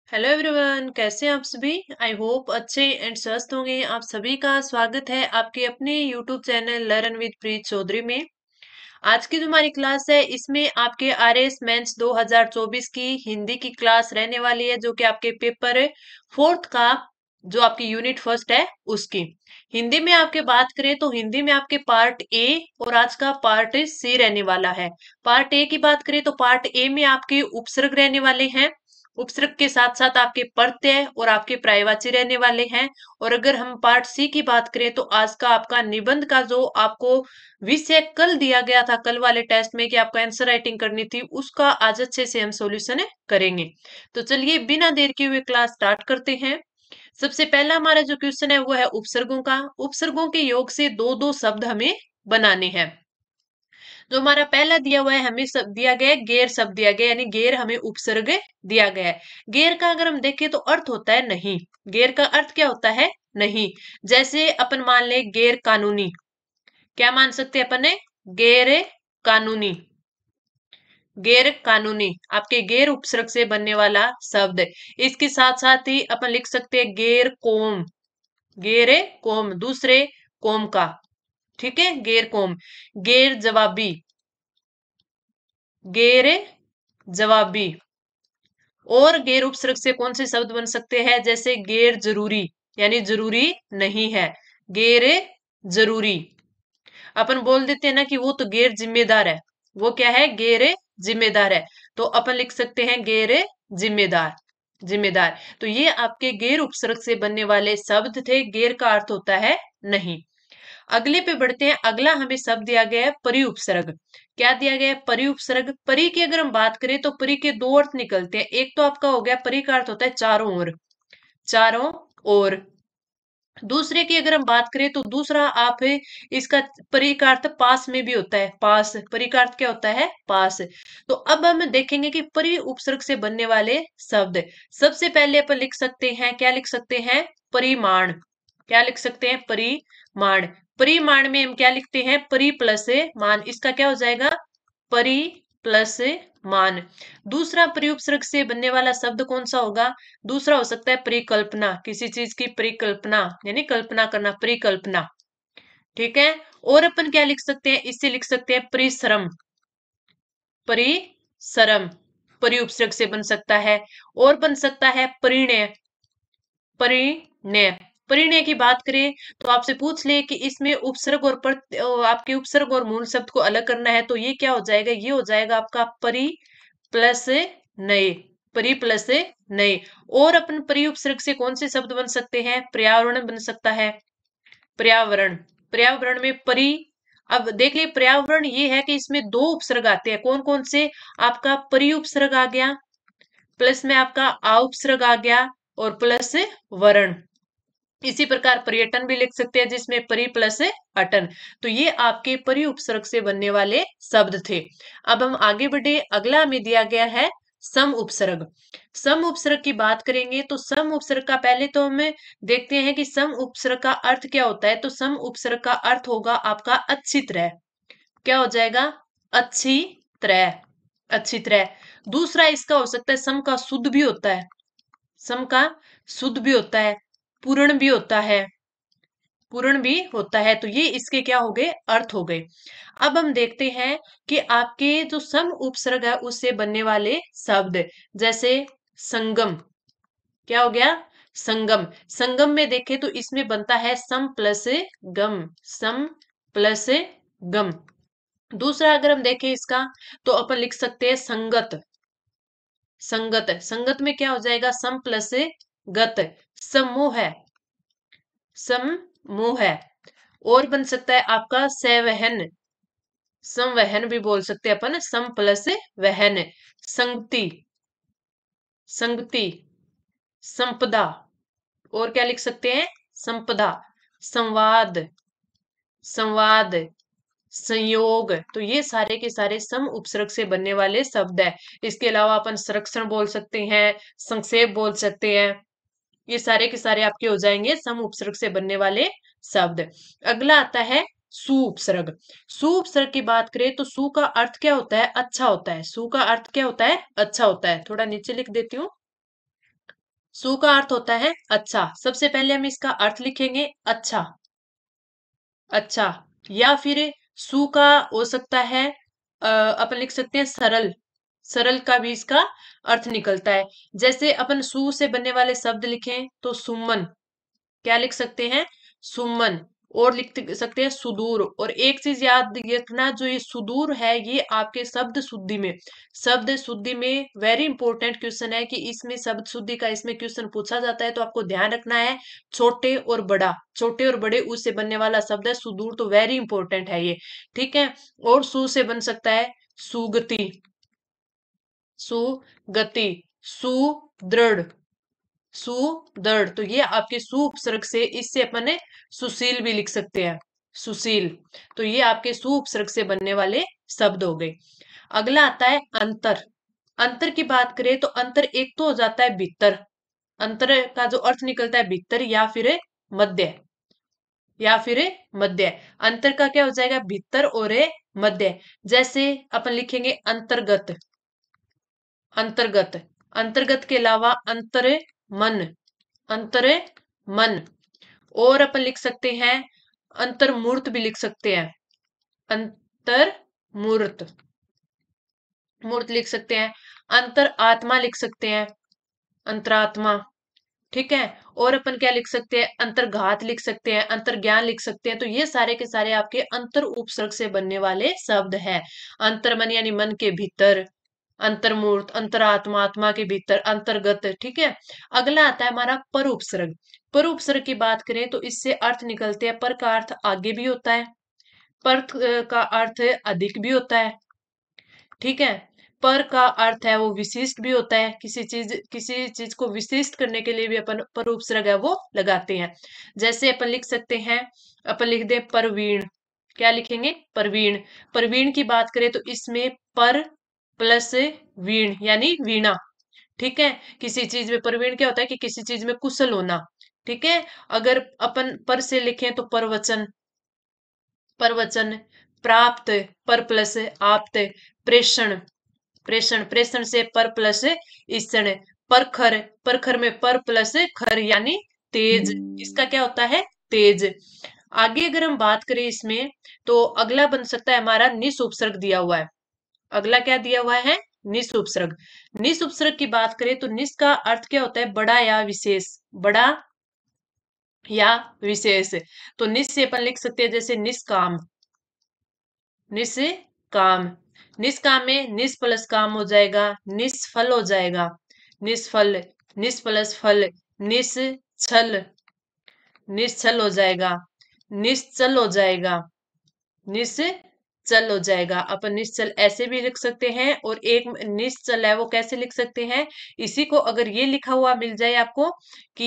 Hello everyone, कैसे हैं आप सभी। आई होप अच्छे एंड स्वस्थ होंगे। आप सभी का स्वागत है आपके अपने यूट्यूब चैनल लर्न विद प्रीत चौधरी में। आज की जो हमारी क्लास है इसमें आपके आरएस मेंस 2024 की हिंदी की क्लास रहने वाली है, जो कि आपके पेपर फोर्थ का जो आपकी यूनिट फर्स्ट है उसकी हिंदी में आपके बात करें तो हिंदी में आपके पार्ट ए और आज का पार्ट सी रहने वाला है। पार्ट ए की बात करें तो पार्ट ए में आपके उपसर्ग रहने वाले हैं। उपसर्ग के साथ साथ आपके प्रत्यय और आपके पर्यायवाची रहने वाले हैं। और अगर हम पार्ट सी की बात करें तो आज का आपका निबंध का जो आपको विषय कल दिया गया था, कल वाले टेस्ट में कि आपको आंसर राइटिंग करनी थी, उसका आज अच्छे से हम सॉल्यूशन करेंगे। तो चलिए बिना देर के हुए क्लास स्टार्ट करते हैं। सबसे पहला हमारा जो क्वेश्चन है वो है उपसर्गों का। उपसर्गों के योग से दो दो शब्द हमें बनाने हैं। जो हमारा पहला दिया हुआ है, हमें सब दिया गया है गैर शब्द दिया गया है, यानी गैर हमें उपसर्ग दिया गया है। गैर का अगर हम देखें तो अर्थ होता है नहीं। गैर का अर्थ क्या होता है? नहीं। जैसे अपन मान ले गैर कानूनी, क्या मान सकते हैं अपन ने? गैर कानूनी। गैर कानूनी आपके गैर उपसर्ग से बनने वाला शब्द। इसके साथ साथ ही अपन लिख सकते हैं गैर कोम। गैर कोम दूसरे कोम का, ठीक है, गैर कोम। गैर जवाबी, गैर जवाबी। और गैर उपसर्ग से कौन से शब्द बन सकते हैं? जैसे गैर जरूरी, यानी जरूरी नहीं है, गैर जरूरी। अपन बोल देते हैं ना कि वो तो गैर जिम्मेदार है, वो क्या है? गैर जिम्मेदार है। तो अपन लिख सकते हैं गैर जिम्मेदार। जिम्मेदार। तो ये आपके गैर उपसर्ग से बनने वाले शब्द थे। गैर का अर्थ होता है नहीं। अगले पे बढ़ते हैं। अगला हमें शब्द दिया गया है परि उपसर्ग। क्या दिया गया है? परि उपसर्ग। परि की अगर हम बात करें तो परि के दो अर्थ निकलते हैं। एक तो आपका हो गया, परि का अर्थ होता है चारों ओर, चारों ओर। दूसरे की अगर हम बात करें तो दूसरा आप है, इसका परि का अर्थ पास में भी होता है, पास। परि का अर्थ क्या होता है? पास। तो अब हम देखेंगे कि परि उपसर्ग से बनने वाले शब्द। सबसे पहले अपन लिख सकते हैं, क्या लिख सकते हैं? परिमाण। क्या लिख सकते हैं? परिमाण। परिमाण में हम क्या लिखते हैं? परि प्लस मान। इसका क्या हो जाएगा? परि प्लस मान। दूसरा प्रयुपसर्ग से बनने वाला शब्द कौन सा होगा? दूसरा हो सकता है परिकल्पना। किसी चीज की परिकल्पना, यानी कल्पना करना, परिकल्पना। ठीक है। और अपन क्या लिख सकते हैं? इससे लिख सकते हैं परिश्रम। परिश्रम परिउपसर्ग से बन सकता है। और बन सकता है परिणय। परिणय। परिणय की बात करें तो आपसे पूछ ले कि इसमें उपसर्ग और आपके उपसर्ग और मूल शब्द को अलग करना है, तो ये क्या हो जाएगा? ये हो जाएगा आपका परि प्लस नए। परि प्लस नए। और अपन परि उपसर्ग से कौन से शब्द बन सकते हैं? पर्यावरण बन सकता है। पर्यावरण। पर्यावरण में परि। अब देख लिए पर्यावरण ये है कि इसमें दो उपसर्ग आते हैं। कौन कौन से? आपका परि उपसर्ग आ गया, प्लस में आपका आ उपसर्ग आ गया, और प्लस वर्ण। इसी प्रकार पर्यटन भी लिख सकते हैं, जिसमें परि प्लस अटन। तो ये आपके परि उपसर्ग से बनने वाले शब्द थे। अब हम आगे बढ़े। अगला हमें दिया गया है सम उपसर्ग। सम उपसर्ग की बात करेंगे तो सम उपसर्ग का पहले तो हमें देखते हैं कि सम उपसर्ग का अर्थ क्या होता है। तो सम उपसर्ग का अर्थ होगा आपका अच्छी तरह। क्या हो जाएगा? अच्छी तरह। अच्छी तरह। दूसरा इसका हो सकता है सम का शुद्ध भी होता है। सम का शुद्ध भी होता है, पूर्ण भी होता है। पूर्ण भी होता है। तो ये इसके क्या हो गए? अर्थ हो गए। अब हम देखते हैं कि आपके जो सम उपसर्ग है उससे बनने वाले शब्द। जैसे संगम। क्या हो गया? संगम। संगम में देखें तो इसमें बनता है सम प्लस गम। सम प्लस गम। दूसरा अगर हम देखें इसका तो अपन लिख सकते हैं संगत। संगत। संगत में क्या हो जाएगा? सम प्लस गत। समूह है। समूह है। और बन सकता है आपका संवहन। संवहन भी बोल सकते हैं अपन, सम प्लस वहन। संगति। संगति। संपदा। और क्या लिख सकते हैं? संपदा। संवाद। संवाद। संयोग। तो ये सारे के सारे सम उपसर्ग से बनने वाले शब्द है। इसके अलावा अपन संरक्षण बोल सकते हैं, संक्षेप बोल सकते हैं। ये सारे के सारे आपके हो जाएंगे सम उपसर्ग से बनने वाले शब्द। अगला आता है सु उपसर्ग। सु उपसर्ग की बात करें तो सु का अर्थ क्या होता है? अच्छा होता है। सु का अर्थ क्या होता है? अच्छा होता है। थोड़ा नीचे लिख देती हूँ। सु का अर्थ होता है अच्छा। सबसे पहले हम इसका अर्थ लिखेंगे अच्छा। अच्छा। या फिर सु का हो सकता है अपन लिख सकते हैं सरल। सरल का भी इसका अर्थ निकलता है। जैसे अपन सु से बनने वाले शब्द लिखें तो सुमन। क्या लिख सकते हैं? सुमन। और लिख सकते हैं सुदूर। और एक चीज याद रखना, जो ये सुदूर है ये आपके शब्द शुद्धि में वेरी इंपॉर्टेंट क्वेश्चन है कि इसमें शब्द शुद्धि का इसमें क्वेश्चन पूछा जाता है, तो आपको ध्यान रखना है। छोटे और बड़ा, छोटे और बड़े उससे बनने वाला शब्द है सुदूर, तो वेरी इंपॉर्टेंट है ये। ठीक है। और सु से बन सकता है सुगति। सुगति। सुदृढ़। सुदृढ़। तो ये आपके सु उपसर्ग से, इससे अपन ने सुशील भी लिख सकते हैं। सुशील। तो ये आपके सु उपसर्ग से बनने वाले शब्द हो गए। अगला आता है अंतर। अंतर की बात करें तो अंतर एक तो हो जाता है भीतर। अंतर का जो अर्थ निकलता है भीतर या फिर मध्य। या फिर मध्य। अंतर का क्या हो जाएगा? भीतर और मध्य। जैसे अपन लिखेंगे अंतर्गत। अंतर्गत। अंतर्गत के अलावा अंतर मन। अंतर मन। और अपन लिख सकते हैं अंतर्मूर्त भी लिख सकते हैं। अंतर्मूर्त। मूर्त लिख सकते हैं। अंतर आत्मा लिख सकते हैं। अंतरात्मा। ठीक है। और अपन क्या लिख सकते हैं? अंतर्घात लिख सकते हैं। अंतर्ज्ञान लिख सकते हैं। तो ये सारे के सारे आपके अंतर उपसर्ग से बनने वाले शब्द हैं। अंतर्मन यानी मन के भीतर। अंतर्मूर्त, अंतरात्मा, आत्मा के भीतर, अंतर्गत। ठीक है। अगला आता है हमारा पर उपसर्ग। पर उपसर्ग की बात करें तो इससे अर्थ निकलते हैं। पर का अर्थ आगे भी होता है। पर का अर्थ अधिक भी होता है। ठीक है। पर का अर्थ है वो विशिष्ट भी होता है। किसी चीज को विशिष्ट करने के लिए भी अपन पर उपसर्ग है वो लगाते हैं। जैसे अपन लिख सकते हैं, अपन लिख दे परवीण। क्या लिखेंगे? परवीण। परवीण की बात करें तो इसमें पर प्लस वीण यानी वीणा। ठीक है। किसी चीज में परवीण क्या होता है कि किसी चीज में कुशल होना। ठीक है। अगर अपन पर से लिखें तो परवचन। परवचन। प्राप्त। पर प्लस आप्त। प्रेषण। प्रेषण। प्रेषण से पर प्लस ईषण। परखर। परखर में पर प्लस खर यानी तेज। इसका क्या होता है? तेज। आगे अगर हम बात करें इसमें, तो अगला बन सकता है हमारा निस उपसर्ग दिया हुआ है। अगला क्या दिया हुआ है? निस उपसर्ग। निस उपसर्ग की बात करें तो निस का अर्थ क्या होता है? बड़ा या विशेष। बड़ा या विशेष। तो निस से अपन लिख सकते हैं जैसे निष्काम। निष्काम। निष्काम में निस प्लस काम हो जाएगा, निष्फल हो जाएगा। निष्फल। निस प्लस फल। निश्छल। निश्चल हो जाएगा। निश्चल हो जाएगा। निश्चल हो जाएगा। अपन निश्चल ऐसे भी लिख सकते हैं, और एक निश्चल है वो कैसे लिख सकते हैं? इसी को अगर ये लिखा हुआ मिल जाए आपको कि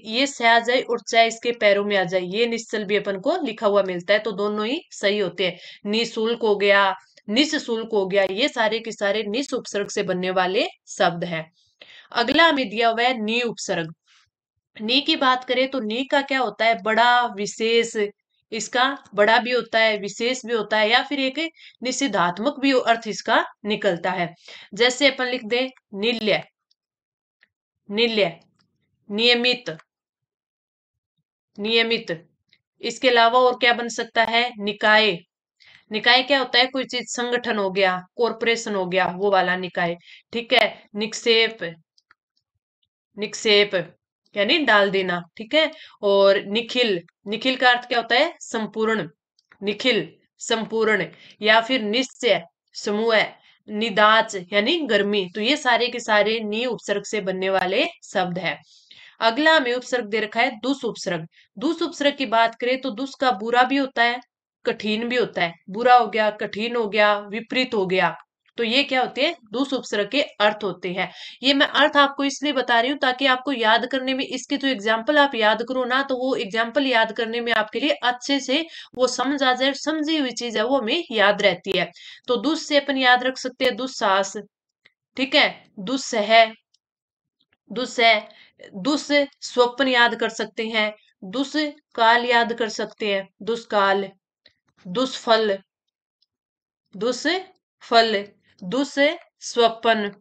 ये से आ जाए और चाहे इसके पैरों में आ जाए, ये निश्चल भी अपन को लिखा हुआ मिलता है, तो दोनों ही सही होते हैं। निशुल्क हो गया, निःशुल्क हो गया, ये सारे के सारे निस उपसर्ग से बनने वाले शब्द हैं। अगला हमें दिया हुआ है नी उपसर्ग। नी की बात करें तो नी का क्या होता है? बड़ा, विशेष। इसका बड़ा भी होता है, विशेष भी होता है, या फिर एक निषेधात्मक भी अर्थ इसका निकलता है। जैसे अपन लिख दे निल्य। निल्य। नियमित। नियमित। इसके अलावा और क्या बन सकता है? निकाय। निकाय क्या होता है? कोई चीज संगठन हो गया, कॉरपोरेशन हो गया, वो वाला निकाय। ठीक है। निक्षेप। निक्षेप यानी डाल देना। ठीक है। और निखिल। निखिल का अर्थ क्या होता है? संपूर्ण। निखिल संपूर्ण। या फिर निश्चय समूह। निदाच यानी गर्मी। तो ये सारे के सारे नी उपसर्ग से बनने वाले शब्द है। अगला हमें उपसर्ग दे रखा है दुस उपसर्ग। दुस उपसर्ग की बात करें तो दुस का बुरा भी होता है, कठिन भी होता है। बुरा हो गया, कठिन हो गया, विपरीत हो गया। तो ये क्या होते हैं? दुस उपसर्ग के अर्थ होते हैं। ये मैं अर्थ आपको इसलिए बता रही हूँ ताकि आपको याद करने में, इसके जो एग्जाम्पल आप याद करो ना, तो वो एग्जाम्पल याद करने में आपके लिए अच्छे से वो समझ आ जाए। समझी हुई चीज है वो हमें याद रहती है। तो दुस से अपन याद रख सकते हैं दुस्साहस। ठीक है। दुस्सह। दुस्सह। दुस स्वप्न याद कर सकते हैं। दुष्काल याद कर सकते हैं। दुष्काल। दुष्फल। दुष्फल। दुस्वपन।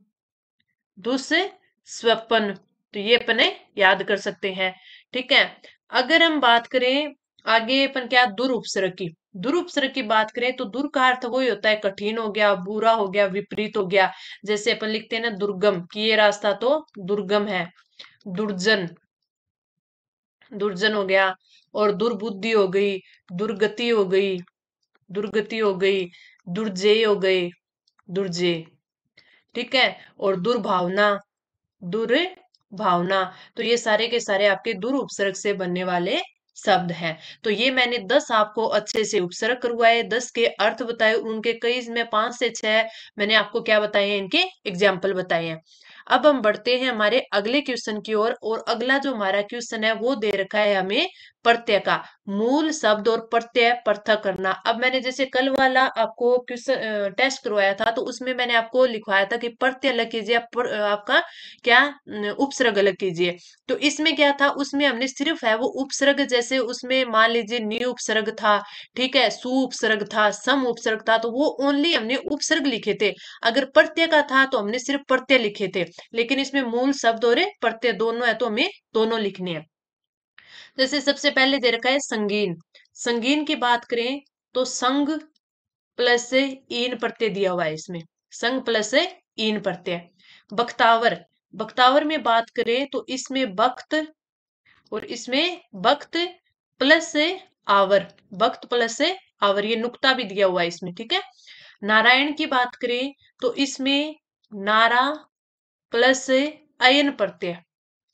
दुष्स्वपन। तो ये अपने याद कर सकते हैं। ठीक है। अगर हम बात करें आगे अपन क्या दुरुपसर्ग की, दुरुपसर्ग की बात करें तो दुर का अर्थ वही होता है कठिन हो गया, बुरा हो गया, विपरीत हो गया। जैसे अपन लिखते हैं ना दुर्गम, कि ये रास्ता तो दुर्गम है। दुर्जन, दुर्जन हो गया। और दुर्बुद्धि हो गई, दुर्गति हो गई, दुर्गति हो गई, दुर्जेय हो गए, दुर्जेय। ठीक है। और दुर्भावना, दुर्भावना। तो ये सारे के सारे आपके दुर उपसर्ग से बनने वाले शब्द हैं। तो ये मैंने 10 आपको अच्छे से उपसर्ग करवाए, 10 के अर्थ बताए, उनके कई में 5 से 6 मैंने आपको क्या बताए हैं, इनके एग्जाम्पल बताए हैं। अब हम बढ़ते हैं हमारे अगले क्वेश्चन की ओर। और अगला जो हमारा क्वेश्चन है वो दे रखा है हमें प्रत्यय का, मूल शब्द और प्रत्यय पृथक करना। अब मैंने जैसे कल वाला आपको क्वेश्चन टेस्ट करवाया था, तो उसमें मैंने आपको लिखवाया था कि प्रत्यय अलग कीजिए, आपका क्या उपसर्ग अलग कीजिए। तो इसमें क्या था, उसमें हमने सिर्फ है वो उपसर्ग, जैसे उसमें मान लीजिए नि उपसर्ग था, ठीक है, सु उपसर्ग था, सम उपसर्ग था, तो वो ओनली हमने उपसर्ग लिखे थे। अगर प्रत्यय का था तो हमने सिर्फ प्रत्यय लिखे थे। लेकिन इसमें मूल शब्द और प्रत्यय दोनों है, तो हमें दोनों लिखने हैं। जैसे सबसे पहले दे रखा है संगीन। संगीन की बात करें तो संग प्लस ईन प्रत्यय दिया हुआ है इसमें, संग प्लस ईन प्रत्यय। बख्तावर, बख्तावर में बात करें तो इसमें बख्त और इसमें बख्त plus our, Bakht plus our, ये नुक्ता भी दिया हुआ है इसमें। ठीक है। नारायण की बात करें तो इसमें नारा प्लस अयन प्रत्यय,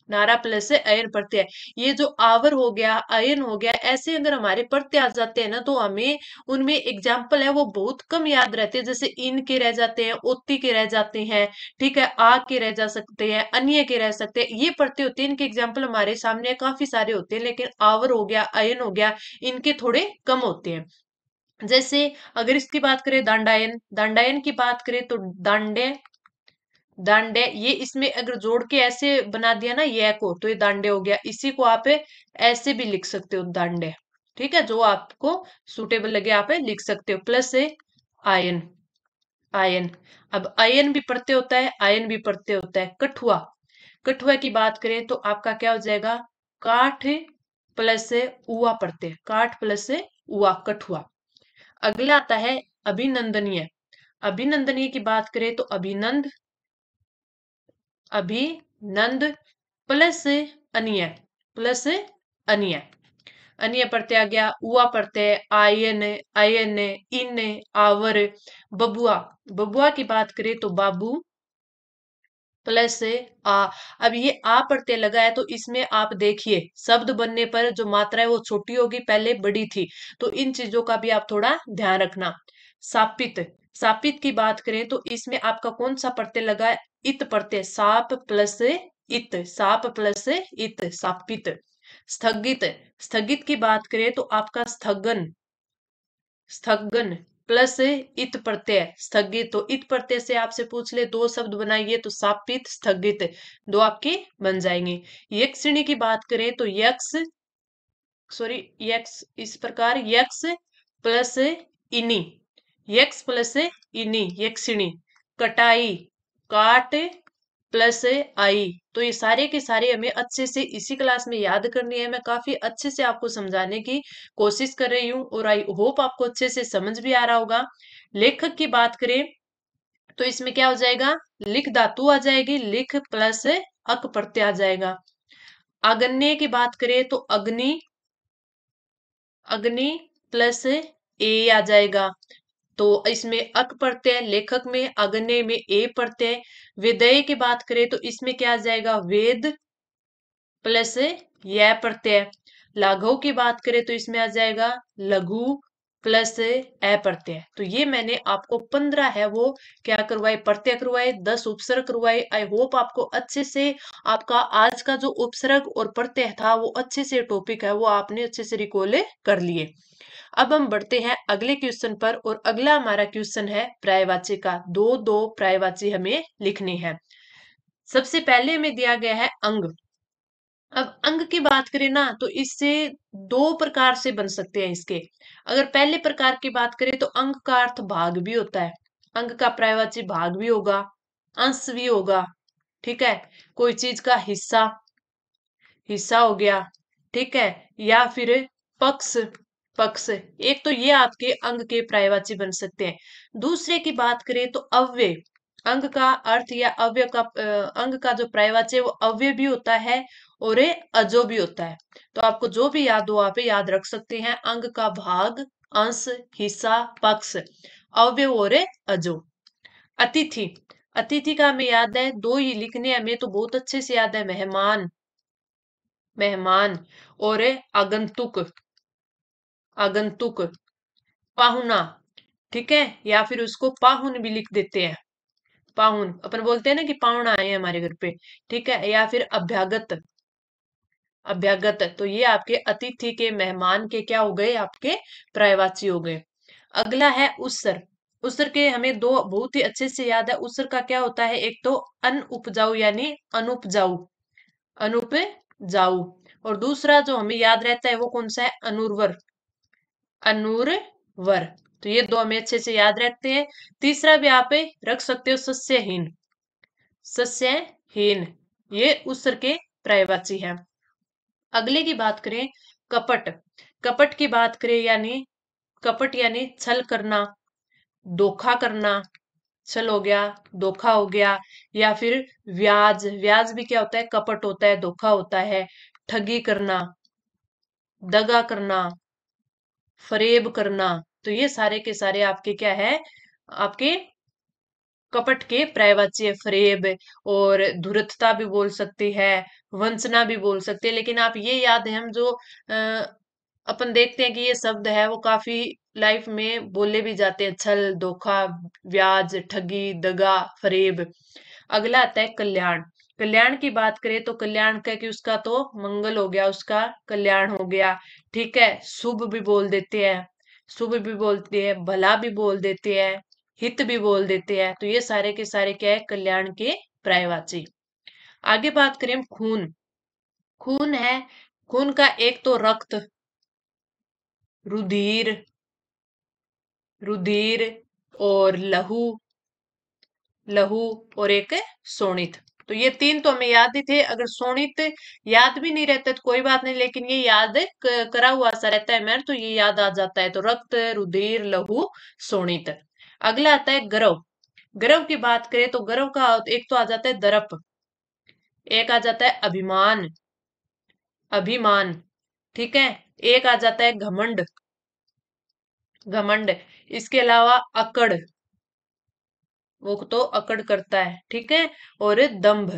नारा प्लस से अयन प्रत्यय। ये जो आवर हो गया, अयन हो गया, ऐसे अगर हमारे प्रत्यय आ जाते हैं ना, तो हमें उनमें एग्जाम्पल है वो बहुत कम याद रहते हैं। जैसे इन के रह जाते हैं, ओती के रह जाते हैं, ठीक है, आ के रह जा सकते हैं, अन्य के रह सकते हैं, ये प्रत्यय होते हैं। इनके एग्जाम्पल हमारे सामने काफी सारे होते हैं, लेकिन आवर हो गया, अयन हो गया, इनके थोड़े कम होते हैं। जैसे अगर इसकी बात करें दांडायन, दांडायन की बात करें तो दांडे, दांडे, ये इसमें अगर जोड़ के ऐसे बना दिया ना ये को, तो ये दांडे हो गया। इसी को आप ऐसे भी लिख सकते हो दांडे। ठीक है, जो आपको सुटेबल लगे आप लिख सकते हो। प्लस है आयन, आयन। अब आयन भी प्रत्यय होता है, आयन भी प्रत्यय होता है। कठुआ, कठुआ की बात करें तो आपका क्या हो जाएगा, काठ प्लस उआ प्रत्यय, काठ प्लस उआ, कठुआ। अगला आता है अभिनंदनीय। अभिनंदनीय की बात करें तो अभिनंद, अभिनंद प्लस अन्य, प्लस अन्य, अन्य प्रत्यय आ गया। उआ प्रत्यय, आयन, अयन, इन, आवर। बबुआ, बबुआ की बात करें तो बाबू प्लस आ। अब ये आ प्रत्यय लगा है, तो इसमें आप देखिए शब्द बनने पर जो मात्रा है वो छोटी होगी, पहले बड़ी थी। तो इन चीजों का भी आप थोड़ा ध्यान रखना। सापित, सापित की बात करें तो इसमें आपका कौन सा प्रत्यय लगा है, इत प्रत्यय, साप प्लस इत, साप प्लस इत, सापित। स्थगित, स्थगित की बात करें तो आपका स्थगन, स्थगन प्लस इत प्रत्यय, स्थगित। तो इत प्रत्यय से आपसे पूछ ले दो शब्द बनाइए तो सापित, स्थगित, दो आपके बन जाएंगे। यक्षिणी की बात करें तो यक्ष, सॉरी यक्स, इस प्रकार यक्स प्लस इनी, यक्स प्लस इनी, यक्षिणी। कटाई, काट प्लस आई। तो ये सारे के सारे हमें अच्छे से इसी क्लास में याद करनी है। मैं काफी अच्छे से आपको समझाने की कोशिश कर रही हूँ, और आई होप आपको अच्छे से समझ भी आ रहा होगा। लेखक की बात करें तो इसमें क्या हो जाएगा, लिख धातु आ जाएगी, लिख प्लस अक प्रत्यय आ जाएगा। अगन्य की बात करें तो अग्नि, अग्नि प्लस ए आ जाएगा। तो इसमें अक प्रत्यय, लेखक में, अग्नि में ए प्रत्यय। विधेय की बात करें तो इसमें क्या आ जाएगा, वेद प्लस यह प्रत्यय। लाघव की बात करें तो इसमें आ जाएगा लघु प्लस ए प्रत्यय। तो ये मैंने आपको 15 है वो क्या करवाए, प्रत्यय करवाए, 10 उपसर्ग करवाए। आई होप आपको अच्छे से आपका आज का जो उपसर्ग और प्रत्यय था वो अच्छे से टॉपिक है वो आपने अच्छे से रिकॉल कर लिए। अब हम बढ़ते हैं अगले क्वेश्चन पर, और अगला हमारा क्वेश्चन है पर्यायवाची का। दो दो पर्यायवाची हमें लिखने हैं। सबसे पहले हमें दिया गया है अंग। अब अंग की बात करें ना तो इससे दो प्रकार से बन सकते हैं इसके। अगर पहले प्रकार की बात करें तो अंग का अर्थ भाग भी होता है, अंग का पर्यायवाची भाग भी होगा, अंश भी होगा, ठीक है, कोई चीज का हिस्सा, हिस्सा हो गया, ठीक है, या फिर पक्ष, पक्ष। एक तो ये आपके अंग के पर्यायवाची बन सकते हैं। दूसरे की बात करें तो अव्यय, अंग का अर्थ या अव्यय का अंग का जो पर्यायवाची है वो अव्यय भी होता है और ये अजो भी होता है। तो आपको जो भी याद हो आप याद रख सकते हैं, अंग का भाग, अंश, हिस्सा, पक्ष, अव्यय और अजो। अतिथि, अतिथि का हमें याद है, दो ही लिखने हमें तो बहुत अच्छे से याद है, मेहमान, मेहमान, और आगंतुक, आगंतुक, पाहुना, ठीक है, या फिर उसको पाहुन भी लिख देते हैं, पाहुन, अपन बोलते हैं ना कि पाहुना आए हैं हमारे घर पे, ठीक है, या फिर अभ्यागत, अभ्यागत। तो ये आपके अतिथि के, मेहमान के क्या हो गए, आपके पर्यायवाची हो गए। अगला है उसर, उसर के हमें दो बहुत ही अच्छे से याद है। उसर का क्या होता है, एक तो अनउपजाऊ यानी अनुपजाऊ, अनुपजाऊ, और दूसरा जो हमें याद रहता है वो कौन सा है, अनुर्वर, अनुर्वर। तो ये दो हमें अच्छे से याद रखते हैं। तीसरा भी आप रख सकते हो, सस्यहीन, सस्यहीन, ये उसर के पर्यायवाची है। अगले की बात करें, कपट, कपट की बात करें यानी, कपट यानी छल करना, धोखा करना, छल हो गया, धोखा हो गया, या फिर व्याज, व्याज भी क्या होता है, कपट होता है, धोखा होता है, ठगी करना, दगा करना, फरेब करना। तो ये सारे के सारे आपके क्या है, आपके कपट के पर्यायवाची है, फरेब, और धूर्तता भी बोल सकती है, वंचना भी बोल सकते हैं। लेकिन आप ये याद है, हम जो अपन देखते हैं कि ये शब्द है वो काफी लाइफ में बोले भी जाते हैं, छल, धोखा, ब्याज, ठगी, दगा, फरेब। अगला आता है कल्याण, कल्याण की बात करें तो कल्याण का कि उसका तो मंगल हो गया, उसका कल्याण हो गया, ठीक है, शुभ भी बोल देते हैं, शुभ भी बोलते हैं, भला भी बोल देते हैं, हित भी बोल देते हैं। तो ये सारे के सारे क्या है, कल्याण के पर्यायवाची। आगे बात करें खून, खून है, खून का एक तो रक्त, रुधिर, रुधिर, और लहू, लहू, और एक शोणित। तो ये तीन तो हमें याद ही थे। अगर शोणित याद भी नहीं रहता तो कोई बात नहीं, लेकिन ये याद करा हुआ सा रहता है मेरे, तो ये याद आ जाता है। तो रक्त, रुधिर, लहू, शोणित। अगला आता है गर्व, गर्व की बात करें तो गर्व का एक तो आ जाता है दर्प, एक आ जाता है अभिमान, अभिमान, ठीक है, एक आ जाता है घमंड, घमंड, इसके अलावा अकड़, वो तो अकड़ करता है, ठीक है, और दंभ,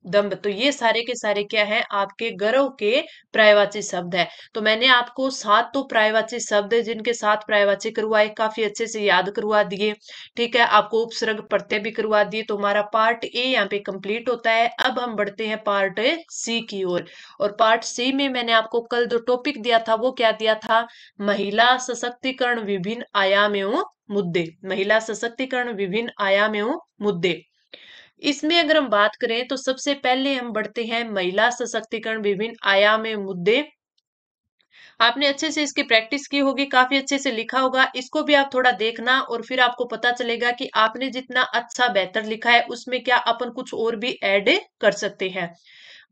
दंभ। तो ये सारे के सारे क्या है, आपके गर्व के पर्यायवाची शब्द है। तो मैंने आपको 7 तो पर्यायवाची शब्द है जिनके साथ पर्यायवाची करवाए, काफी अच्छे से याद करवा दिए, ठीक है, आपको उपसर्ग प्रत्यय भी करवा दिए। तो हमारा पार्ट ए यहाँ पे कंप्लीट होता है। अब हम बढ़ते हैं पार्ट सी की ओर। और पार्ट सी में मैंने आपको कल जो टॉपिक दिया था वो क्या दिया था, महिला सशक्तिकरण विभिन्न आयाम एवं मुद्दे, महिला सशक्तिकरण विभिन्न आयाम एवं मुद्दे। इसमें अगर हम बात करें तो सबसे पहले हम बढ़ते हैं महिला सशक्तिकरण विभिन्न आयाम एवं मुद्दे। आपने अच्छे से इसकी प्रैक्टिस की होगी, काफी अच्छे से लिखा होगा, इसको भी आप थोड़ा देखना और फिर आपको पता चलेगा कि आपने जितना अच्छा बेहतर लिखा है उसमें क्या अपन कुछ और भी ऐड कर सकते हैं।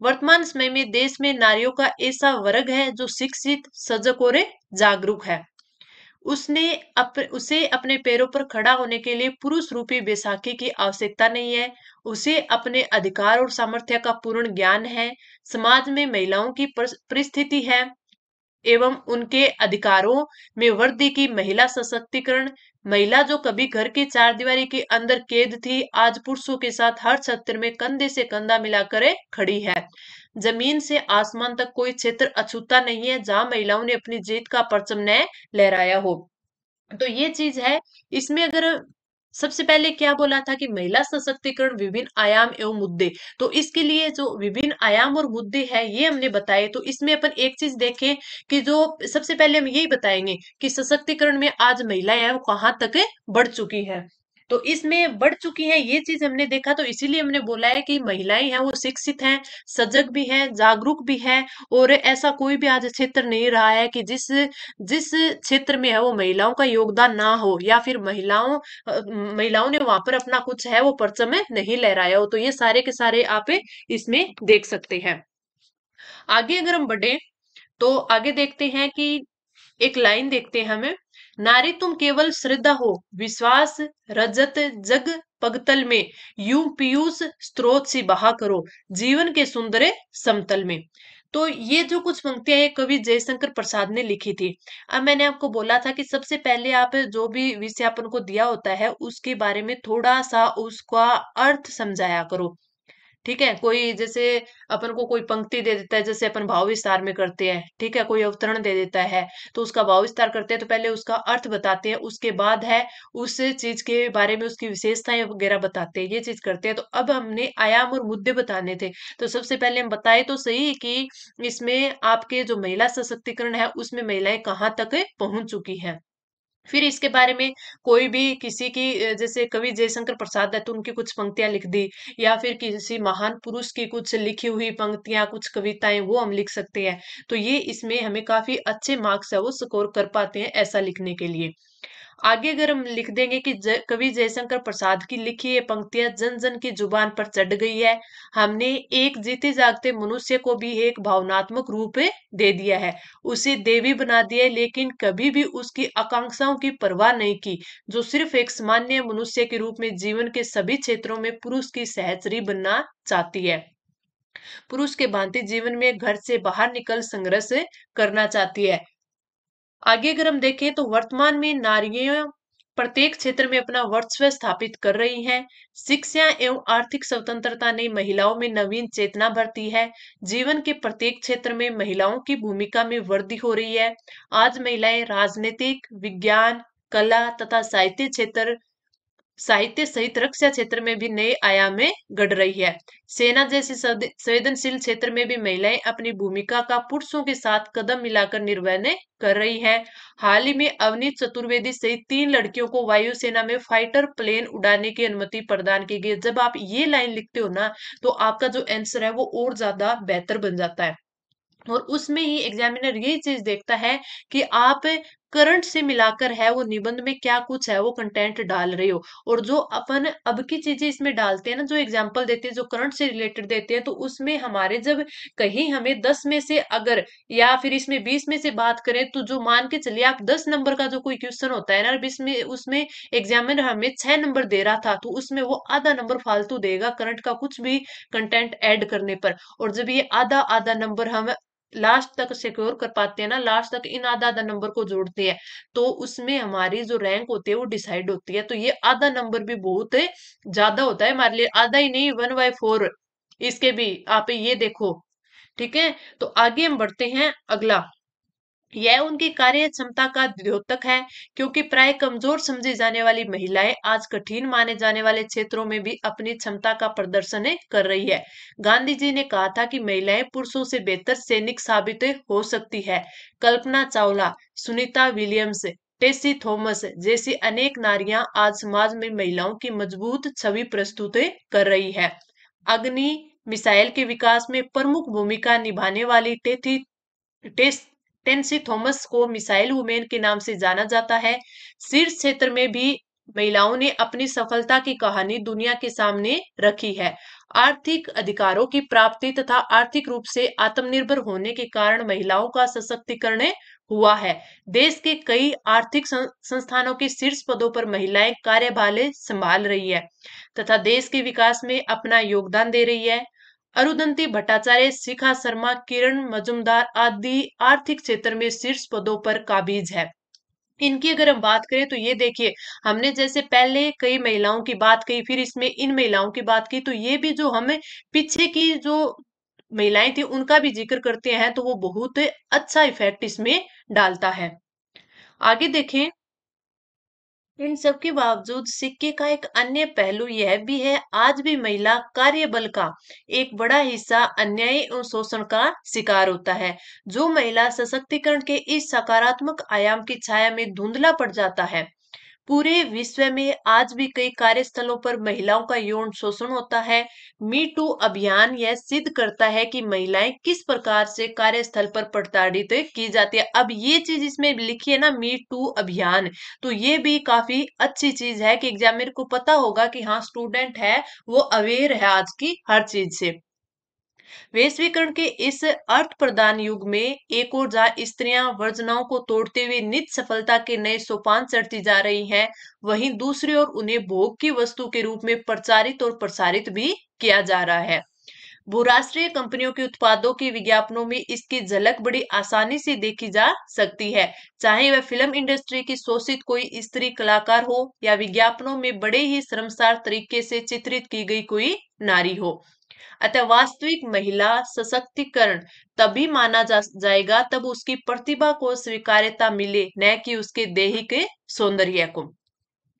वर्तमान समय में देश में नारियों का ऐसा वर्ग है जो शिक्षित, सजग और जागरूक है। उसे अपने पैरों पर खड़ा होने के लिए पुरुष रूपी बैसाखी की आवश्यकता नहीं है। उसे अपने अधिकार और सामर्थ्य का पूर्ण ज्ञान है। समाज में महिलाओं की परिस्थिति है एवं उनके अधिकारों में वृद्धि की, महिला सशक्तिकरण। महिला जो कभी घर की चार दीवारी के अंदर कैद थी, आज पुरुषों के साथ हर क्षेत्र में कंधे से कंधा मिलाकर खड़ी है। जमीन से आसमान तक कोई क्षेत्र अछूता नहीं है जहां महिलाओं ने अपनी जीत का परचम न लहराया हो। तो ये चीज है। इसमें अगर सबसे पहले क्या बोला था कि महिला सशक्तिकरण विभिन्न आयाम एवं मुद्दे, तो इसके लिए जो विभिन्न आयाम और मुद्दे हैं ये हमने बताए। तो इसमें अपन एक चीज देखें कि जो सबसे पहले हम यही बताएंगे कि सशक्तिकरण में आज महिलाएं हैं वो कहाँ तक बढ़ चुकी है। तो इसमें बढ़ चुकी है ये चीज हमने देखा, तो इसीलिए हमने बोला है कि महिलाएं हैं वो शिक्षित हैं, सजग भी हैं, जागरूक भी हैं। और ऐसा कोई भी आज क्षेत्र नहीं रहा है कि जिस जिस क्षेत्र में है वो महिलाओं का योगदान ना हो, या फिर महिलाओं ने वहां पर अपना कुछ है वो परचम नहीं लहराया हो। तो ये सारे के सारे आप इसमें देख सकते हैं। आगे अगर हम बढ़े तो आगे देखते हैं कि एक लाइन देखते हैं हमें, नारी तुम केवल श्रद्धा हो, विश्वास रजत जग पगतल में, यूं पीयूष स्रोत सी बहा करो, जीवन के सुंदर समतल में। तो ये जो कुछ पंक्तियां ये कवि जयशंकर प्रसाद ने लिखी थी। अब मैंने आपको बोला था कि सबसे पहले आप जो भी विषय अपन को दिया होता है उसके बारे में थोड़ा सा उसका अर्थ समझाया करो। ठीक है, कोई जैसे अपन को कोई पंक्ति दे देता है, जैसे अपन भाव विस्तार में करते हैं, ठीक है, कोई अवतरण दे देता है तो उसका भाव विस्तार करते हैं, तो पहले उसका अर्थ बताते हैं, उसके बाद है उस चीज के बारे में उसकी विशेषताएं वगैरह बताते हैं, ये चीज करते हैं। तो अब हमने आयाम और मुद्दे बताने थे, तो सबसे पहले हम बताए तो सही कि इसमें आपके जो महिला सशक्तिकरण है उसमें महिलाएं कहाँ तक पहुंच चुकी हैं। फिर इसके बारे में कोई भी किसी की जैसे कवि जयशंकर प्रसाद है तो उनकी कुछ पंक्तियां लिख दी, या फिर किसी महान पुरुष की कुछ लिखी हुई पंक्तियां, कुछ कविताएं वो हम लिख सकते हैं। तो ये इसमें हमें काफी अच्छे मार्क्स है वो स्कोर कर पाते हैं ऐसा लिखने के लिए। आगे अगर हम लिख देंगे कि कवि जयशंकर प्रसाद की लिखी ये पंक्तियां जन जन की जुबान पर चढ़ गई है, हमने एक जीते जागते मनुष्य को भी एक भावनात्मक रूप दे दिया है, उसे देवी बना दिया है, लेकिन कभी भी उसकी आकांक्षाओं की परवाह नहीं की, जो सिर्फ एक सामान्य मनुष्य के रूप में जीवन के सभी क्षेत्रों में पुरुष की सहचरी बनना चाहती है, पुरुष के भांति जीवन में घर से बाहर निकल संघर्ष करना चाहती है। आगे अगर हम देखें तो वर्तमान में नारियां प्रत्येक क्षेत्र में अपना वर्चस्व स्थापित कर रही हैं। शिक्षा एवं आर्थिक स्वतंत्रता ने महिलाओं में नवीन चेतना भरती है। जीवन के प्रत्येक क्षेत्र में महिलाओं की भूमिका में वृद्धि हो रही है। आज महिलाएं राजनीतिक, विज्ञान, कला तथा साहित्य सहित रक्षा क्षेत्र में भी नए आयाम में गढ़ रही है। सेना जैसे संवेदनशील क्षेत्र में भी महिलाएं अपनी भूमिका का पुरुषों के साथ कदम मिलाकर निर्वहन कर रही हैं। हाल ही में अवनीत चतुर्वेदी सहित 3 लड़कियों को वायुसेना में फाइटर प्लेन उड़ाने की अनुमति प्रदान की गई। जब आप ये लाइन लिखते हो ना तो आपका जो आंसर है वो और ज्यादा बेहतर बन जाता है। और उसमें ही एग्जामिनर यही चीज देखता है कि आप करंट से मिलाकर है वो निबंध में क्या कुछ है वो कंटेंट डाल रहे हो। और जो अपन अब की चीजें इसमें डालते हैं ना, जो एग्जाम्पल देते हैं, जो करंट से रिलेटेड देते हैं, तो उसमें हमारे जब कहीं हमें 10 में से अगर या फिर इसमें 20 में से बात करें तो जो मान के चलिए आप 10 नंबर का जो कोई क्वेश्चन होता है ना, अब इसमें उसमें एग्जामिनर हमें 6 नंबर दे रहा था तो उसमें वो आधा नंबर फालतू देगा करंट का कुछ भी कंटेंट ऐड करने पर। और जब ये आधा आधा नंबर हम लास्ट तक सिक्योर कर पाते हैं ना, लास्ट तक इन आधा आधा नंबर को जोड़ते हैं, तो उसमें हमारी जो रैंक होती है वो डिसाइड होती है। तो ये आधा नंबर भी बहुत ज्यादा होता है हमारे लिए, आधा ही नहीं 1/4 इसके भी आप ये देखो। ठीक है, तो आगे हम बढ़ते हैं अगला। यह उनकी कार्य क्षमता का द्योतक है, क्योंकि प्राय कमजोर समझी जाने वाली महिलाएं आज कठिन माने जाने वाले क्षेत्रों में भी अपनी क्षमता का प्रदर्शन कर रही है। गांधी जी ने कहा था कि महिलाएं पुरुषों से बेहतर सैनिक साबित हो सकती है। कल्पना चावला, सुनीता विलियम्स, टेसी थॉमस जैसी अनेक नारियां आज समाज में महिलाओं की मजबूत छवि प्रस्तुत कर रही है। अग्नि मिसाइल के विकास में प्रमुख भूमिका निभाने वाली टेस टेंसी थॉमस को मिसाइल वुमेन के नाम से जाना जाता है। शीर्ष क्षेत्र में भी महिलाओं ने अपनी सफलता की कहानी दुनिया के सामने रखी है। आर्थिक अधिकारों की प्राप्ति तथा आर्थिक रूप से आत्मनिर्भर होने के कारण महिलाओं का सशक्तिकरण हुआ है। देश के कई आर्थिक संस्थानों के शीर्ष पदों पर महिलाएं कार्यभार संभाल रही है तथा देश के विकास में अपना योगदान दे रही है। अरुंधति भट्टाचार्य, शिखा शर्मा, किरण मजूमदार आदि आर्थिक क्षेत्र में शीर्ष पदों पर काबिज है। इनकी अगर हम बात करें तो ये देखिए, हमने जैसे पहले कई महिलाओं की बात कही, फिर इसमें इन महिलाओं की बात की, तो ये भी जो हमें पीछे की जो महिलाएं थी उनका भी जिक्र करते हैं, तो वो बहुत अच्छा इफेक्ट इसमें डालता है। आगे देखें, इन सब के बावजूद सिक्के का एक अन्य पहलू यह भी है, आज भी महिला कार्यबल का एक बड़ा हिस्सा अन्याय और शोषण का शिकार होता है। जो महिला सशक्तिकरण के इस सकारात्मक आयाम की छाया में धुंधला पड़ जाता है, पूरे विश्व में आज भी कई कार्यस्थलों पर महिलाओं का यौन शोषण होता है। मी टू अभियान यह सिद्ध करता है कि महिलाएं किस प्रकार से कार्यस्थल पर प्रताड़ित की जाती है। अब ये चीज इसमें लिखी है ना, मी टू अभियान, तो ये भी काफी अच्छी चीज है कि एग्जामिनर को पता होगा कि हाँ स्टूडेंट है वो अवेयर है आज की हर चीज से। वैश्वीकरण के इस अर्थ प्रदान युग में एक और जहाँ स्त्रियां वर्जनाओं को तोड़ते हुए नित सफलता के नए सोपान चढ़ती जा रही हैं, वहीं दूसरी ओर उन्हें भोग की वस्तु के रूप में प्रचारित और प्रसारित भी किया जा रहा है। बहुराष्ट्रीय कंपनियों के उत्पादों के विज्ञापनों में इसकी झलक बड़ी आसानी से देखी जा सकती है, चाहे वह फिल्म इंडस्ट्री की शोषित कोई स्त्री कलाकार हो या विज्ञापनों में बड़े ही शर्मसार तरीके से चित्रित की गई कोई नारी हो। अतः वास्तविक महिला सशक्तिकरण तभी माना जाएगा तब उसकी प्रतिभा को स्वीकार्यता मिले, न कि उसके दैहिक सौंदर्य को।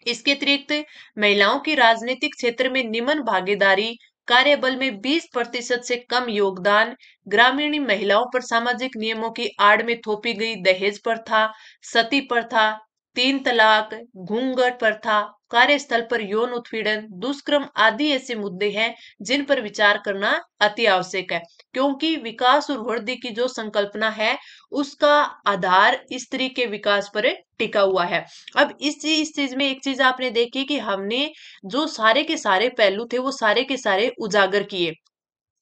इसके अतिरिक्त महिलाओं की राजनीतिक क्षेत्र में निम्न भागीदारी, कार्यबल में 20% से कम योगदान, ग्रामीण महिलाओं पर सामाजिक नियमों की आड़ में थोपी गई दहेज प्रथा, सती प्रथा, 3 तलाक, घूंघट प्रथा, कार्यस्थल पर यौन उत्पीड़न, दुष्कर्म आदि ऐसे मुद्दे हैं जिन पर विचार करना अति आवश्यक है, क्योंकि विकास और वृद्धि की जो संकल्पना है उसका आधार स्त्री के विकास पर टिका हुआ है। अब इस चीज में एक चीज आपने देखी कि हमने जो सारे के सारे पहलू थे वो सारे के सारे उजागर किए।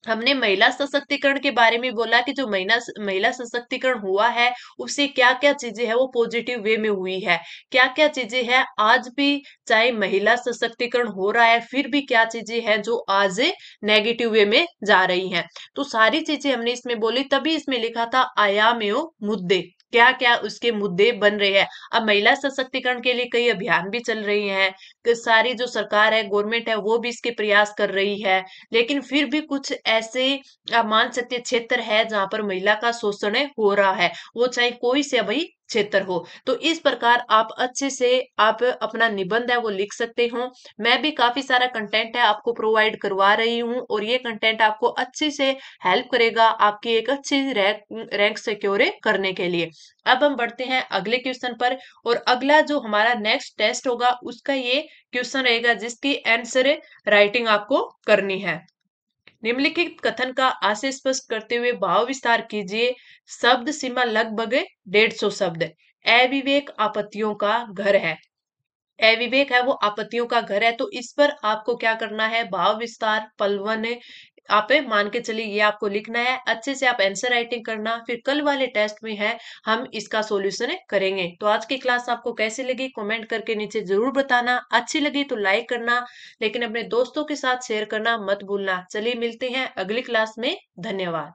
हमने महिला सशक्तिकरण के बारे में बोला कि जो महिला महिला सशक्तिकरण हुआ है उससे क्या क्या चीजें हैं वो पॉजिटिव वे में हुई है, क्या क्या चीजें हैं आज भी चाहे महिला सशक्तिकरण हो रहा है फिर भी क्या चीजें हैं जो आज नेगेटिव वे में जा रही हैं। तो सारी चीजें हमने इसमें बोली, तभी इसमें लिखा था आयाम एवं मुद्दे, क्या क्या उसके मुद्दे बन रहे हैं। अब महिला सशक्तिकरण के लिए कई अभियान भी चल रही हैं कि सारी जो सरकार है गवर्नमेंट है वो भी इसके प्रयास कर रही है, लेकिन फिर भी कुछ ऐसे आप मान सकते हैं क्षेत्र है जहां पर महिला का शोषण हो रहा है, वो चाहे कोई से भी क्षेत्र हो। तो इस प्रकार आप अच्छे से आप अपना निबंध है वो लिख सकते हो। मैं भी काफी सारा कंटेंट है आपको प्रोवाइड करवा रही हूँ और ये कंटेंट आपको अच्छे से हेल्प करेगा आपकी एक अच्छी रैंक सिक्योर करने के लिए। अब हम बढ़ते हैं अगले क्वेश्चन पर, और अगला जो हमारा नेक्स्ट टेस्ट होगा उसका ये क्वेश्चन रहेगा जिसकी आंसर राइटिंग आपको करनी है। निम्नलिखित कथन का आशय स्पष्ट करते हुए भाव विस्तार कीजिए। शब्द सीमा लगभग 150 शब्द। अविवेक आपत्तियों का घर है। अविवेक है वो आपत्तियों का घर है, तो इस पर आपको क्या करना है, भाव विस्तार पलवन आप मान के चलिए ये आपको लिखना है। अच्छे से आप आंसर राइटिंग करना, फिर कल वाले टेस्ट में है हम इसका सॉल्यूशन करेंगे। तो आज की क्लास आपको कैसी लगी कमेंट करके नीचे जरूर बताना, अच्छी लगी तो लाइक करना, लेकिन अपने दोस्तों के साथ शेयर करना मत भूलना। चलिए मिलते हैं अगली क्लास में, धन्यवाद।